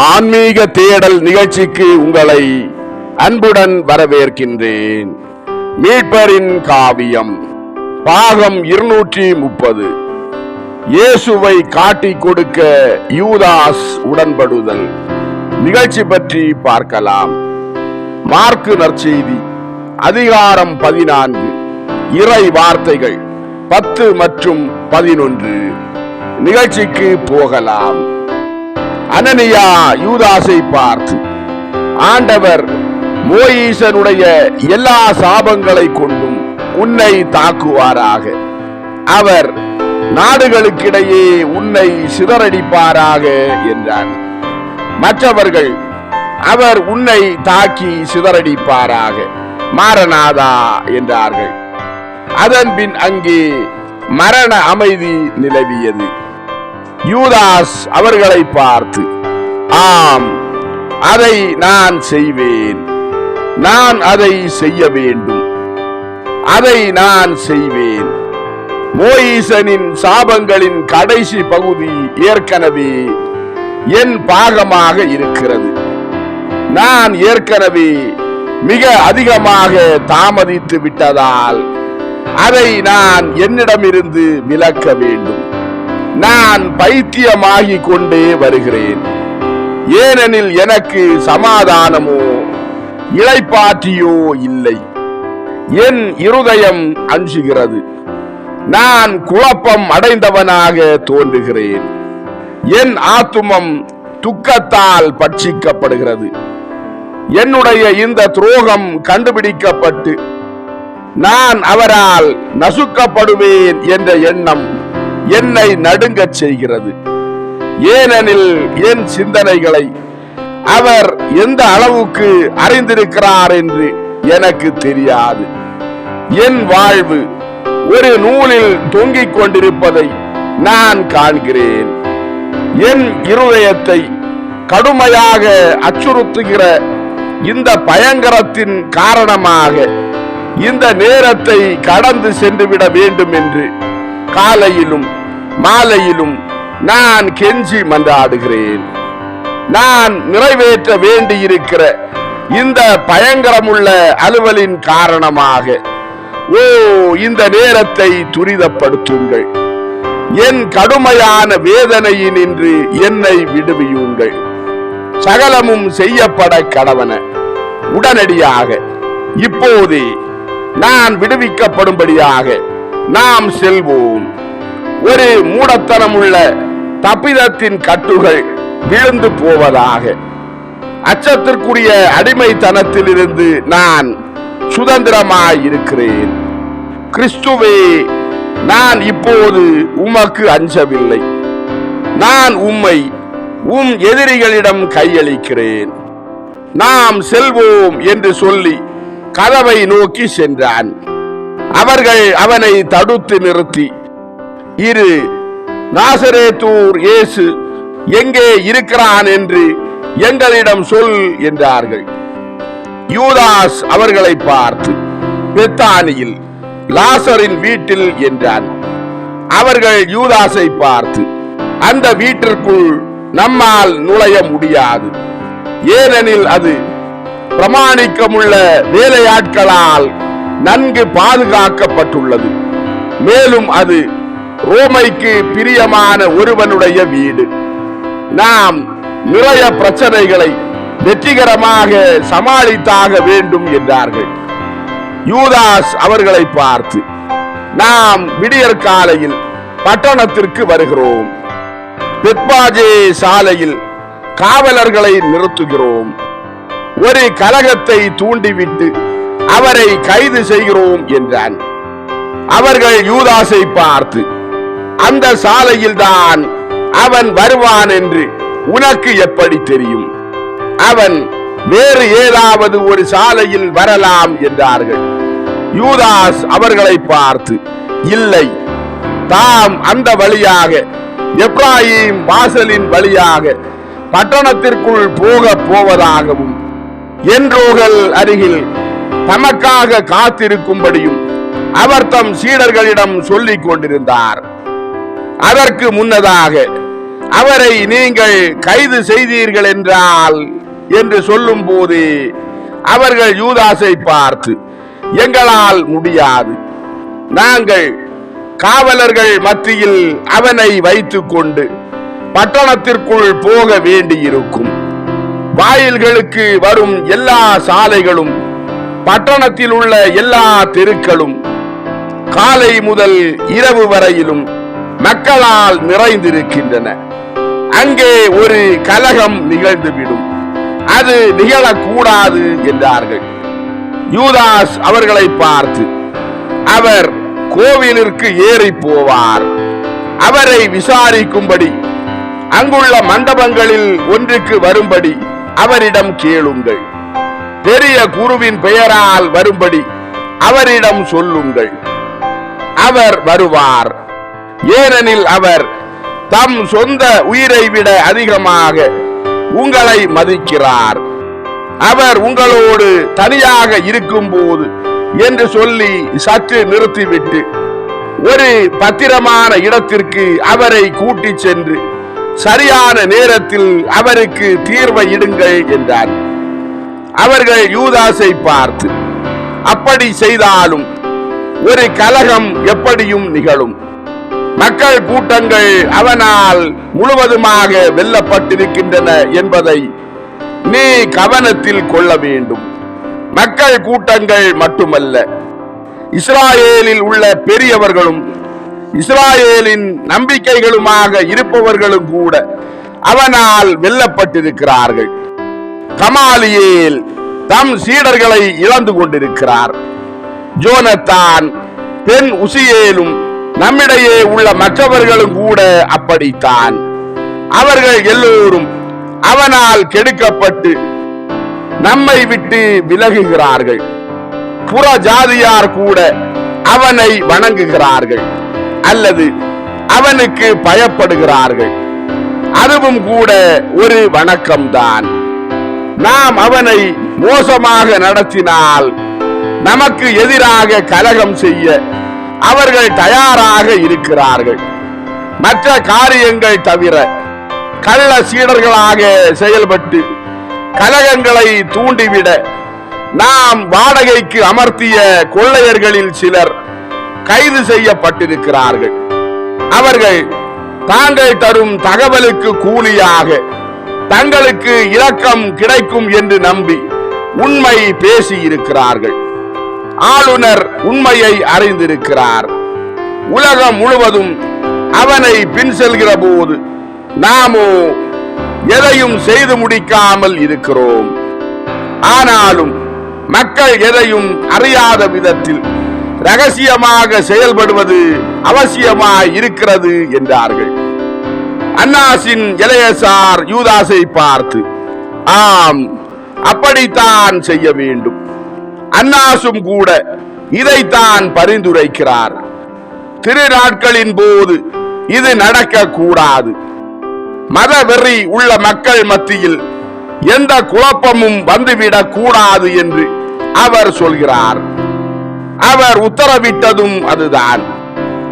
ஆன்மீக தேடல் நிகழ்ச்சிக்கு உங்களை அன்புடன் வரவேற்கின்றேன். மீட்பரின் காவியம் பாகம் 230. இயேசுவை காட்டிக் கொடுக்க யூதாஸ் உடன்படுதல் நிகழ்ச்சி பற்றி பார்க்கலாம். மார்க்கு நற்செய்தி அதிகாரம் 14, இறை வார்த்தைகள் 10 மற்றும் 11. நிகழ்ச்சிக்கு போகலாம். அனனியா யூதாசை பார்த்து, ஆண்டவர் மோயிசனுடைய எல்லா சாபங்களை கொண்டும் உன்னை தாக்குவாராக. அவர் நாடுகளுக்கிடையே உன்னை சிதறடிப்பாராக என்றான். மற்றவர்கள், அவர் உன்னை தாக்கி சிதறடிப்பாராக, மாரநாதா என்றார்கள். அதன் பின் அங்கே மரண அமைதி நிலவியது. யூதாஸ் அவர்களை பார்த்து, ஆம், அதை நான் செய்வேன், நான் அதை செய்ய வேண்டும், அதை நான் செய்வேன். மோயிசனின் சாபங்களின் கடைசி பகுதி ஏற்கனவே என் பாகமாக இருக்கிறது. நான் ஏற்கனவே மிக அதிகமாக தாமதித்து விட்டதால் அதை நான் என்னிடமிருந்து விலக்க வேண்டும். நான் பைத்தியமாகிக் கொண்டே வருகிறேன். ஏனெனில் எனக்கு சமாதானமோ இளைப்பாற்றியோ இல்லை. என் இருதயம் அஞ்சுகிறது. நான் குழப்பம் அடைந்தவனாக தோன்றுகிறேன். என் ஆத்துமம் துக்கத்தால் பட்சிக்கப்படுகிறது. என்னுடைய இந்த துரோகம் கண்டுபிடிக்கப்பட்டு நான் அவரால் நசுக்கப்படுவேன் என்ற எண்ணம் என்னை நடுங்கச் செய்கிறது. ஏனெனில் என் சிந்தனைகளை அவர் எந்த அளவுக்கு அறிந்திருக்கிறார் என்று எனக்கு தெரியாது. என் வாழ்வு ஒரு நூலில் தொங்கிக் கொண்டிருப்பதை நான் காண்கிறேன். என் இருதயத்தை கடுமையாக அச்சுறுத்துகிற இந்த பயங்கரத்தின் காரணமாக இந்த நேரத்தை கடந்து சென்றுவிட வேண்டும் என்று காலையிலும் மாலையிலும் நான் கெஞ்சி மன்றாடுகிறேன். நான் நிறைவேற்ற வேண்டியிருக்கிற இந்த பயங்கரமுள்ள அலுவலின் காரணமாக இந்த நேரத்தை துரிதப்படுத்துங்கள். என் கடுமையான வேதனையினின்று என்னை விடுவியுங்கள். சகலமும் செய்யப்பட கடவன. உடனடியாக இப்போதே நான் விடுவிக்கப்படும்படியாக நாம் செல்வோம். ஒரு மூடத்தனமுள்ள தப்பிதத்தின் கட்டுகள் விழுந்து போவதாக. அச்சத்திற்குரிய அடிமைத்தனத்தில் இருந்து நான் சுதந்திரமாயிருக்கிறேன். கிறிஸ்துவே, நான் இப்போது உமக்கு அஞ்சவில்லை. நான் உம்மை உம் எதிரிகளிடம் கையளிக்கிறேன். நாம் செல்வோம் என்று சொல்லி கதவை நோக்கி சென்றான். அவர்கள் அவனை தடுத்து நிறுத்தி, இரு, நாசரேத்தூர் இயேசு எங்கே இருக்கிறான் என்று எங்களிடம் சொல் என்றார்கள். யூதாஸ் அவர்களை பார்த்து, பெத்தானியில் லாசரின் வீட்டில் என்றான். அவர்கள் யூதாஸை பார்த்து, அந்த வீட்டிற்குள் நம்மால் நுழைய முடியாது. ஏனெனில் அது பிரமாணிக்கமுள்ள வேலையாட்களால் நன்கு பாதுகாக்கப்பட்டுள்ளது. மேலும் அது ரோமைக்கு பிரியமான ஒருவனுடைய வீடு. நாம் நிறைய பிரச்சனைகளை வெற்றிகரமாக சமாளித்தாக வேண்டும் என்றார்கள். யூதாஸ் அவர்களை பார்த்து, நாம் விடியற் காலையில் பட்டணத்திற்கு வருகிறோம். பெத்பாஜே சாலையில் காவலர்களை நிறுத்துகிறோம். ஒரு கலகத்தை தூண்டிவிட்டு அவரை கைது செய்கிறோம் என்றான். அவர்கள் யூதாஸை பார்த்து, அந்த சாலையில் தான் அவன் வருவான் என்று உனக்கு எப்படி தெரியும்? அவன் வேறு ஏதாவது ஒரு சாலையில் வரலாம் என்றார்கள். யூதாஸ் அவர்களை பார்த்து, இல்லை, தாம் அந்த வழியாக எப்ராயிம் வாசலின் வழியாக பட்டணத்திற்குள் போவதாகவும் என்றோகள் அருகில் தமக்காக காத்திருக்கும்படியும் அவர் தம் சீடர்களிடம் சொல்லிக் கொண்டிருந்தார். அதற்கு முன்னதாக அவரை நீங்கள் கைது செய்தீர்கள் என்றால் என்று சொல்லும் போது அவர்கள் யூதாசை பார்த்து, எங்களால் முடியாது, நாங்கள் காவலர்கள் மத்தியில் அவனை வைத்துக் கொண்டு பட்டணத்திற்குள் போக வேண்டியிருக்கும். வாயில்களுக்கு வரும் எல்லா சாலைகளும் பட்டணத்தில் உள்ள எல்லா தெருக்களும் காலை முதல் இரவு வரையிலும் மக்களால் நிறைந்திருக்கின்றன. அங்கே ஒரு கலகம் நிகழ்ந்துவிடும், அது நிகழக்கூடாது என்றார்கள். யூதாஸ் அவர்களை பார்த்து, அவர் கோவிலிற்கு ஏறி போவார், அவரை விசாரிக்கும்படி அங்குள்ள மண்டபங்களில் ஒன்றுக்கு வரும்படி அவரிடம் கேளுங்கள். பெரிய குருவின் பெயரால் வரும்படி அவரிடம் சொல்லுங்கள். அவர் வருவார், ஏனெனில் அவர் தம் சொந்த உயிரை விட அதிகமாக உங்களை மதிக்கிறார். அவர் உங்களோடு தனியாக இருக்கும் போது என்று சொல்லி சற்று நிறுத்திவிட்டு, ஒரு பத்திரமான இடத்திற்கு அவரை கூட்டி சென்று சரியான நேரத்தில் அவருக்கு தீர்வை இடுங்கள் என்றார். அவர்கள் யூதாசை பார்த்து, அப்படி செய்தாலும் ஒரு கலகம் எப்படியும் நிகழும், மக்கள் கூட்டங்கள் அவனால் முழுவதுமாக வெல்லப்பட்டிருக்கின்றன என்பதை நீ கவனத்தில் கொள்ள வேண்டும். மக்கள் கூட்டங்கள் மட்டுமல்ல, இஸ்ராயேலில் உள்ள பெரியவர்களும் இஸ்ராயேலின் நம்பிக்கைகளுமாக இருப்பவர்களும் கூட அவனால் வெல்லப்பட்டிருக்கிறார்கள். கமாலியேல் தம் சீடர்களை இழந்து கொண்டிருக்கிறார். ஜோனத்தான், பெண் உசியேலும் நம்மிடையே உள்ள மற்றவர்களும் கூட அப்படித்தான். அவர்கள் எல்லோரும் அவனால் கெடுக்கப்பட்டு நம்மை விட்டு விலகுகிறார்கள். புற ஜாதியார் கூட அவனை வணங்குகிறார்கள் அல்லது அவனுக்கு பயப்படுகிறார்கள். அதுவும் கூட ஒரு வணக்கம்தான். நாம் அவனை மோசமாக நடத்தினால் நமக்கு எதிராக கலகம் செய்ய அவர்கள் தயாராக இருக்கிறார்கள். மற்ற காரியங்கள் தவிர கள்ள சீடர்களாக செயல்பட்டு கலகங்களை தூண்டிவிட நாம் வாடகைக்கு அமர்த்திய கொள்ளையர்களில் சிலர் கைது செய்யப்பட்டிருக்கிறார்கள். அவர்கள் தாங்கள் தரும் தகவலுக்கு கூலியாக தங்களுக்கு இரக்கம் கிடைக்கும் என்று நம்பி உண்மை பேசி இருக்கிறார்கள். ஆளுநர் உண்மையை அறிந்திருக்கிறார். உலகம் முழுவதும் அவனை பின் செல்கிற போது நாமோ எதையும் செய்து முடிக்காமல் இருக்கிறோம். ஆனாலும் மக்கள் எதையும் அறியாத விதத்தில் ரகசியமாக செயல்படுவது அவசியமாய் இருக்கிறது என்றார்கள். அன்னாசின் எலெயாசார் யூதாசை பார்த்து, ஆம், அப்படித்தான் செய்ய வேண்டும். அன்னாசும் கூட இதைத்தான் பரிந்துரைக்கிறார். திருநாட்களின் போது இது நடக்க கூடாது. மதவெறி உள்ள மக்கள் மத்தியில் எந்த குழப்பமும் வந்துவிடக் கூடாது என்று அவர் சொல்கிறார். அவர் உத்தரவிட்டதும் அதுதான்.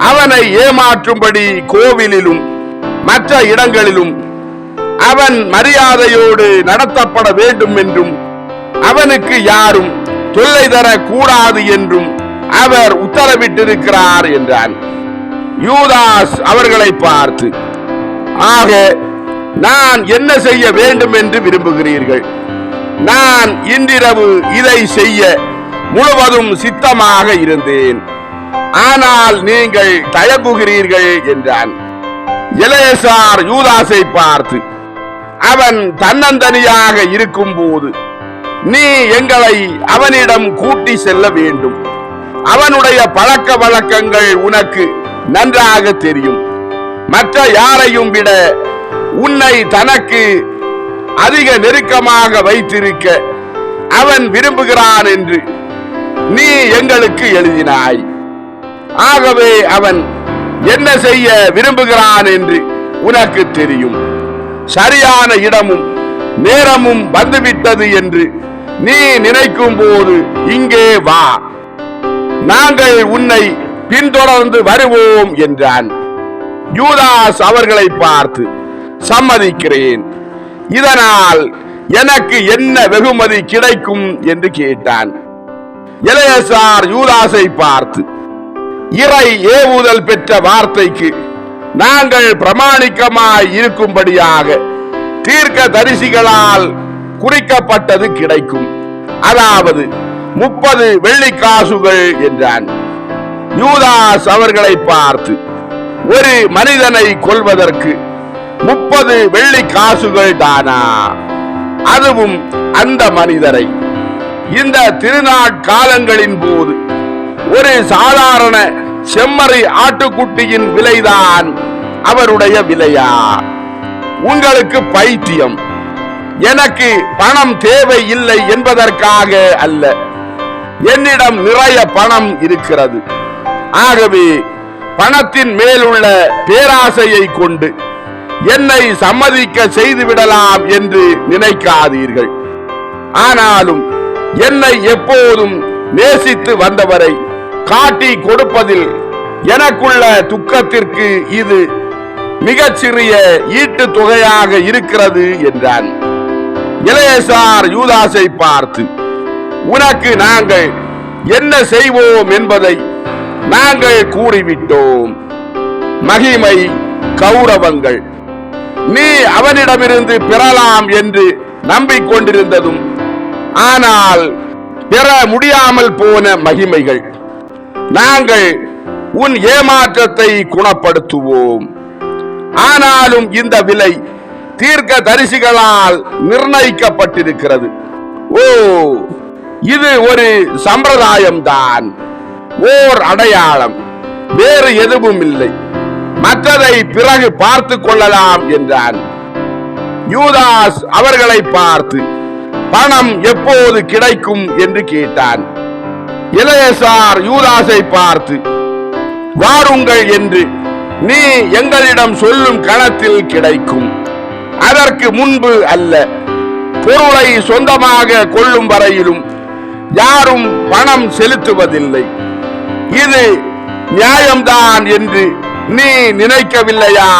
அவனை ஏமாற்றும்படி கோவிலிலும் மற்ற இடங்களிலும் அவன் மரியாதையோடு நடத்தப்பட வேண்டும் என்றும் அவனுக்கு யாரும் தொல்லை தரக்கூடாது என்றும் அவர் உத்தரவிட்டிருக்கிறார் என்றான். யூதாஸ் அவர்களை பார்த்து, ஆக நான் என்ன செய்ய வேண்டும் என்று விரும்புகிறீர்கள்? நான் இன்றிரவு இதை செய்ய முழுவதும் சித்தமாக இருந்தேன், ஆனால் நீங்கள் தயங்குகிறீர்கள் என்றான். எலெயாசார் யூதாசை பார்த்து, அவன் தன்னந்தனியாக இருக்கும் போது நீ எங்களை அவனிடம் கூட்டி செல்ல வேண்டும். அவனுடைய பழக்க வழக்கங்கள் உனக்கு நன்றாக தெரியும். மற்ற யாரையும் விட உன்னை தனக்கு அதிக நெருக்கமாக வைத்திருக்க அவன் விரும்புகிறான் என்று நீ எங்களுக்கு எழுதினாய். ஆகவே அவன் என்ன செய்ய விரும்புகிறான் என்று உனக்கு தெரியும். சரியான இடமும் நேரமும் வந்துவிட்டது என்று நீ நினைக்கும் போது இங்கே வா, நாங்கள் உன்னை பின்தொடர்ந்து வருவோம் என்றான். யூதாஸ் அவர்களை பார்த்து, சம்மதிக்கிறேன். இதனால் எனக்கு என்ன வெகுமதி கிடைக்கும் என்று கேட்டான். எலெயாசார் யூதாசை பார்த்து, இறை ஏவுதல் பெற்ற வார்த்தைக்கு நாங்கள் பிரமாணிக்கமாய் இருக்கும்படியாக தீர்க்க தரிசிகளால் குறிக்கப்பட்டது கிடைக்கும், அதாவது 30 வெள்ளிக்காசுகள் என்றான். யூதாஸ் அவர்களை பார்த்து, ஒரு மனிதனை கொல்வதற்கு 30 வெள்ளிக்காசுகள் தானா? அதுவும் அந்த மனிதரை இந்த திருநாட்காலங்களின் போது ஒரு சாதாரண செம்மறி ஆட்டுக்குட்டியின் விலைதான் அவருடைய விலையா? உங்களுக்கு பைத்தியம். எனக்கு பணம் தேவை இல்லை என்பதற்காக அல்ல, என்னிடம் நிறைய பணம் இருக்கிறது. ஆகவே பணத்தின் மேலுள்ள பேராசையை கொண்டு என்னை சம்மதிக்க செய்துவிடலாம் என்று நினைக்காதீர்கள். ஆனாலும் என்னை எப்போதும் நேசித்து வந்தவரை காட்டி கொடுப்பதில் எனக்குள்ள துக்கத்திற்கு இது மிகச்சிறிய ஈட்டு தொகையாக இருக்கிறது என்றான். எலெயாசார் யூதாசை பார்த்து, உனக்கு நாங்கள் என்ன செய்வோம் என்பதை நாங்கள் கூறிவிட்டோம். மகிமை, கௌரவங்கள் நீ அவனிடமிருந்து பெறலாம் என்று நம்பிக்கொண்டிருந்ததும் ஆனால் பெற முடியாமல் போன மகிமைகள், நாங்கள் உன் ஏமாற்றத்தை குணப்படுத்துவோம். ஆனாலும் இந்த விலை தீர்க்க தரிசிகளால் நிர்ணயிக்கப்பட்டிருக்கிறது. ஓ, இது ஒரு சம்பிரதாயம்தான், ஓர் அடையாளம், வேறு எதுவும் இல்லை. மற்றதை பிறகு பார்த்து கொள்ளலாம் என்றான். யூதாஸ் அவர்களை பார்த்து, பணம் எப்போது கிடைக்கும் என்று கேட்டான். எலெயாசார் யூதாசை பார்த்து, வாருங்கள் என்று நீ எங்களிடம் சொல்லும் கணத்தில் கிடைக்கும். அதற்கு முன்பு அல்ல. பொருளை சொந்தமாக கொள்ளும் வரையிலும் யாரும் பணம் செலுத்துவதில்லை. இது நியாயம்தான் என்று நீ நினைக்கவில்லையா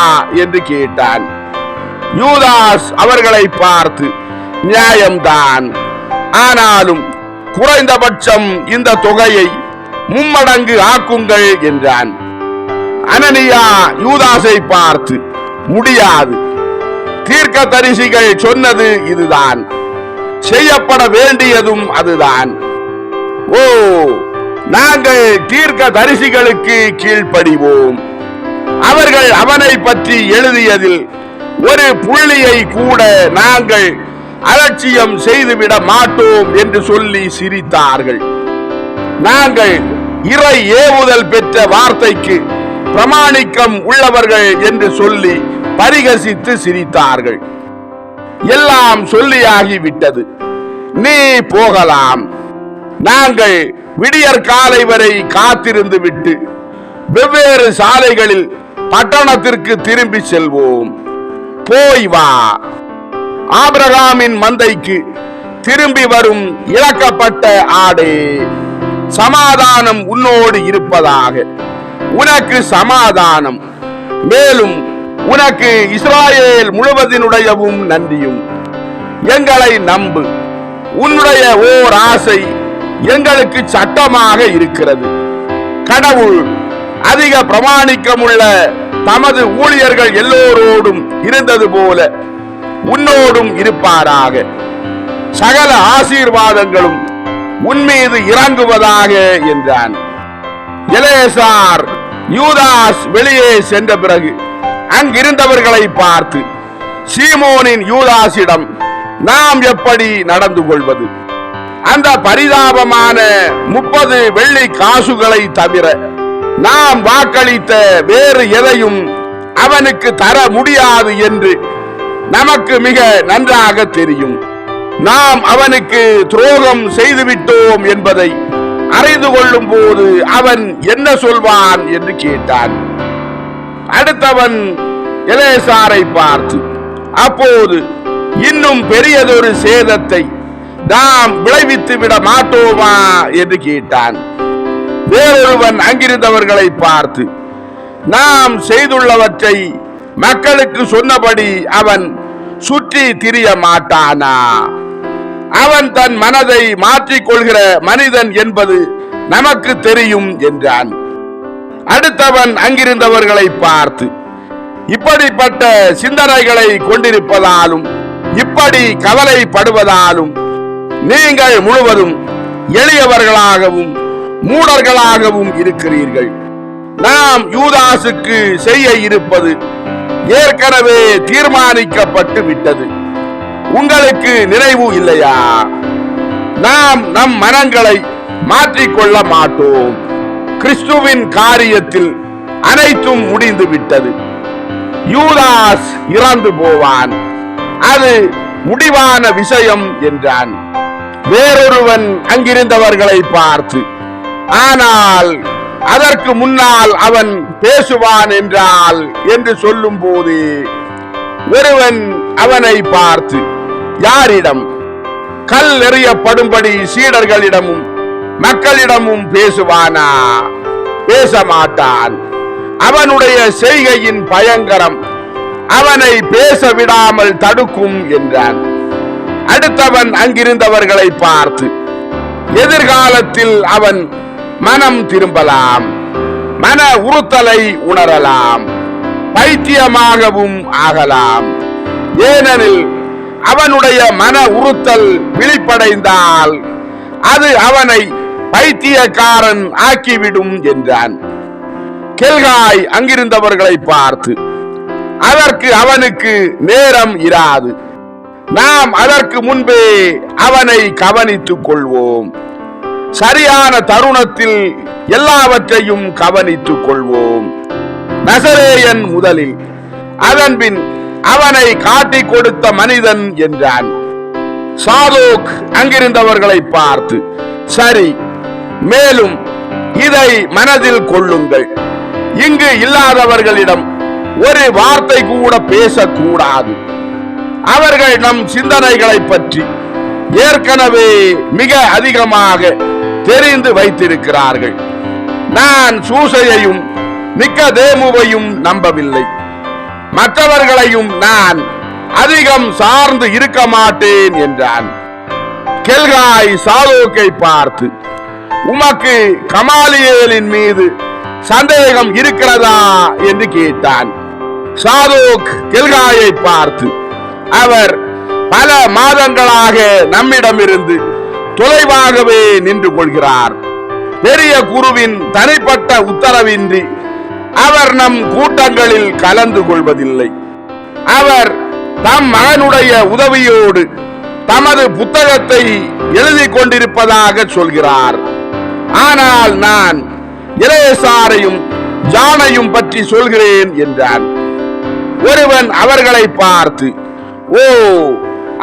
என்று கேட்டான். யூதாஸ் அவர்களை பார்த்து, நியாயம்தான், ஆனாலும் குறைந்தபட்சம் இந்த தொகையை 3 மடங்கு ஆக்குங்கள் என்றான். அனனியா யூதாசை பார்த்து, முடியாது, தீர்க்க தரிசிகள் சொன்னது இதுதான், செய்யப்பட வேண்டியதும் அதுதான். ஓ, நாங்கள் தீர்க்க தரிசிகளுக்கு கீழ்ப்படிவோம். அவர்கள் அவனை பற்றி எழுதியதில் ஒரு புள்ளியை கூட நாங்கள் அலட்சியம் செய்துவிட மாட்டோம் என்று சொல்லி சிரித்தார்கள். நாங்கள் இறை ஏவுதல் பெற்ற வார்த்தைக்கு பிரமாணிக்கம் உள்ளவர்கள் என்று சொல்லி பரிகசித்து சிரித்தார்கள். எல்லாம் சொல்லியாகிவிட்டது, நீ போகலாம். நாங்கள் விடியற் காலை வரை காத்திருந்து விட்டு வெவ்வேறு சாலைகளில் பட்டணத்திற்கு திரும்பி செல்வோம். போய் வா. ஆபிரகாமின் மந்தைக்கு திரும்பி வரும் இழக்கப்பட்ட ஆடே, சமாதானம் உன்னோடு இருப்பதாக. உனக்கு சமாதானம், மேலும் உனக்கு இஸ்ராயேல் முழுவதினுடையவும் நன்றியும். எங்களை நம்பு. உன்னுடைய ஓர் ஆசை எங்களுக்கு சட்டமாக இருக்கிறது. கடவுள் அதிக பிரமாணிக்கமுள்ள தமது ஊழியர்கள் எல்லோரோடும் இருந்தது போல உன்னோடும் இருப்பாராக. சகல ஆசீர்வாதங்களும் உன்மீது இறங்குவதாக என்றான். எலெயாசார் யூதாஸ் வெளியே சென்ற பிறகு அங்கிருந்தவர்களை பார்த்து, சீமோனின் யூதாசிடம் நாம் எப்படி நடந்து கொள்வது? அந்த பரிதாபமான 30 வெள்ளி காசுகளை தவிர நாம் வாக்களித்த வேறு எதையும் அவனுக்கு தர முடியாது என்று நமக்கு மிக நன்றாக தெரியும். நாம் அவனுக்கு துரோகம் செய்துவிட்டோம் என்பதை அறிந்து கொள்ளும் போது அவன் என்ன சொல்வான் என்று கேட்டான். அடுத்தவன் எலெயாசாரை பார்த்து, அப்போது இன்னும் பெரியதொரு சேதத்தை நாம் விளைவித்து விட மாட்டோமா என்று கேட்டான். வேறொருவன் அங்கிருந்தவர்களை பார்த்து, நாம் செய்துள்ளவற்றை மக்களுக்கு சொன்னபடி அவன் சுற்றி திரிய மாட்டானா? அவன் தன் மனதை மாற்றிக்கொள்கிற மனிதன் என்பது நமக்கு தெரியும் என்றான். அடுத்தவன் அங்கிருந்தவர்களை பார்த்து, இப்படிப்பட்ட சிந்தனைகளை கொண்டிருப்பதாலும் இப்படி கவலைப்படுவதாலும் நீங்கள் முழுவதும் எளியவர்களாகவும் மூடர்களாகவும் இருக்கிறீர்கள். நாம் யூதாசுக்கு செய்ய இருப்பது ஏற்கனவே தீர்மானிக்கப்பட்டு விட்டது. உங்களுக்கு நினைவு இல்லையா? நாம் நம் மனங்களை மாற்றிக்கொள்ள மாட்டோம். கிறிஸ்துவின் காரியத்தில் அனைத்தும் முடிந்து விட்டது. யூதாஸ் இறந்து போவான், அது முடிவான விஷயம் என்றான். வேறொருவன் அங்கிருந்தவர்களை பார்த்து, ஆனால் அதற்கு முன்னால் அவன் பேசுவான் என்றால் என்று சொல்லும் போது ஒருவன் அவனை பார்த்து, யாரிடம்? கல் எறியப்படும்படி சீடர்களிடமும் மக்களிடமும் பேசுவானா? பேச மாட்டான். அவனுடைய செய்கையின் பயங்கரம் அவனை பேச விடாமல் தடுக்கும் என்றான். அடுத்தவன் அங்கிருந்தவர்களை பார்த்து, எதிர்காலத்தில் அவன் மனம் திரும்பலாம், மன உறுத்தலை உணரலாம், பைத்தியமாகவும் ஆகலாம். ஏனெனில் அவனுடைய மன உறுத்தல் விழிப்படைந்தால் அது அவனை பைத்தியக்காரன் ஆக்கிவிடும் என்றான். கெல்காய் அங்கிருந்தவர்களை பார்த்து, அதற்கு அவனுக்கு நேரம் இராது. நாம் அதற்கு முன்பே அவனை கவனித்துக் கொள்வோம். சரியான தருணத்தில் எல்லாவற்றையும் கவனித்துக் கொள்வோம். நசரேயன் முதலில், அதன்பின் அவனை காட்டிக் கொடுத்த மனிதன் என்றான். சாதோக் அங்கிருந்தவர்களை பார்த்து, சரி, மேலும் இதை மனதில் கொள்ளுங்கள். இங்கு இல்லாதவர்களிடம் ஒரு வார்த்தை கூட பேசக்கூடாது. அவர்கள் நம் சிந்தனைகளை பற்றி ஏற்கனவே மிக அதிகமாக தெரிந்து வைத்திருக்கிறார்கள். நான் சூசையையும் நிக்கதேமுவையும் நம்பவில்லை. மற்றவர்களையும் நான் அதிகம் சார்ந்து இருக்க மாட்டேன் என்றான். கெல்காய் சாதோக்கை பார்த்து, உமக்கு கமாலியேலின் மீது சந்தேகம் இருக்கிறதா என்று கேட்டான். சாதோக் கெல்காயை பார்த்து, அவர் பல மாதங்களாக நம்மிடமிருந்து தொலைவாகவே நின்று கொள்கிறார். பெரிய குருவின் தனிப்பட்ட உத்தரவின்றி அவர் நம் கூட்டங்களில் கலந்து கொள்வதில்லை. அவர் தம் மகனுடைய உதவியோடு தமது புத்தகத்தை எழுதி கொண்டிருப்பதாக சொல்கிறார். ஆனால் நான் எலேசாரையும் ஜானையும் பற்றி சொல்கிறேன் என்றான். ஒருவன் அவர்களை பார்த்து, ஓ,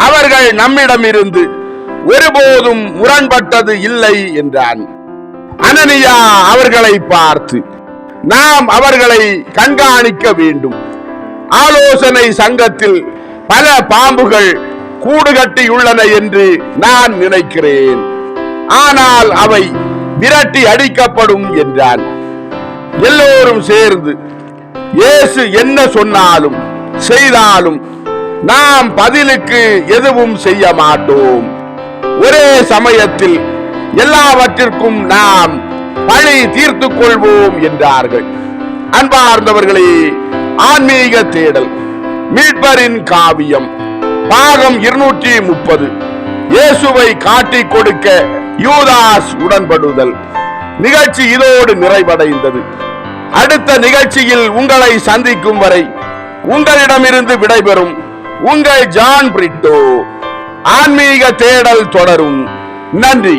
அவர்கள் நம்மிடமிருந்து ஒருபோதும் முரண்பட்டது இல்லை என்றான். அனனியா அவர்களை பார்த்து, நாம் அவர்களை கண்காணிக்க வேண்டும். ஆலோசனை சங்கத்தில் பல பாம்புகள் கூடு கட்டியுள்ளன என்று நான் நினைக்கிறேன், ஆனால் அவை விரட்டி அடிக்கப்படும் என்றான். எல்லோரும் சேர்ந்து, இயேசு என்ன சொன்னாலும் செய்தாலும் நாம் பதிலுக்கு எதுவும் செய்ய மாட்டோம். ஒரே சமயத்தில் எல்லாவற்றிற்கும் நாம் பழி தீர்த்துக் கொள்வோம் என்றார்கள். அன்பார்ந்தவர்களே, ஆன்மீக தேடல் மீட்பரின் காவியம் பாகம் 230 இயேசுவை காட்டிக் கொடுக்க யூதாஸ் உடன்படுதல் நிகழ்ச்சி இதோடு நிறைவடைந்தது. அடுத்த நிகழ்ச்சியில் உங்களை சந்திக்கும் வரை உங்களிடமிருந்து விடைபெறும் உங்கள் ஜான் பிரிட்டோ. ஆன்மீக தேடல் தொடரும். நன்றி.